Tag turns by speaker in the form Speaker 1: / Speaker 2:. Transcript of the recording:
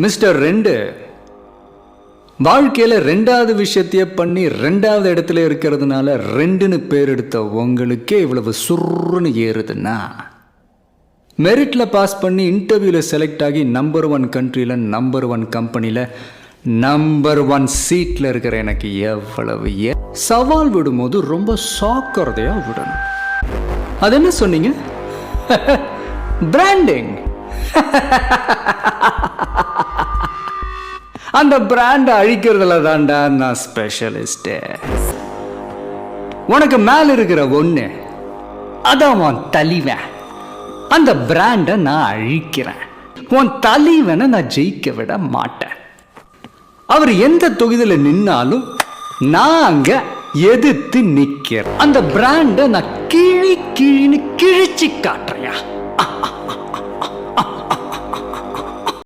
Speaker 1: Mister ரெண்டு, வாழ்க்கையில் ரெண்டாவது விஷயத்தையே பண்ணி ரெண்டாவது இடத்துல இருக்கிறதுனால ரெண்டுன்னு பேர் எடுத்த உங்களுக்கே இவ்வளவு சுருன்னு ஏறுதுன்னா, மெரிட்டில் பாஸ் பண்ணி இன்டர்வியூவில் செலக்ட் ஆகி நம்பர் 1 கண்ட்ரியில் நம்பர் 1 கம்பெனியில் நம்பர் 1 சீட்டில் இருக்கிற எனக்கு எவ்வளவு சவால் விடும்போது ரொம்ப சாக்கிறதையாக விடணும். அது என்ன சொன்னீங்க? பிராண்டிங். அந்த பிராண்டை அழிக்கிறதுல தான்டா நான் ஸ்பெஷலிஸ்ட். உனக்கு மேல இருக்கிற ஒண்ணு அதான் உன் தலைவன். அந்த பிராண்டை நான் அழிக்கிறேன். உன் தலைவனை நான் ஜெயிக்க விட மாட்டேன். அவர் எந்த தொகுதியில் நின்னாலும் நான் அங்க எதிர்த்து நிக்கிறேன். அந்த பிராண்டை நான் கிழின்னு கிழிச்சு காட்டுறேன்.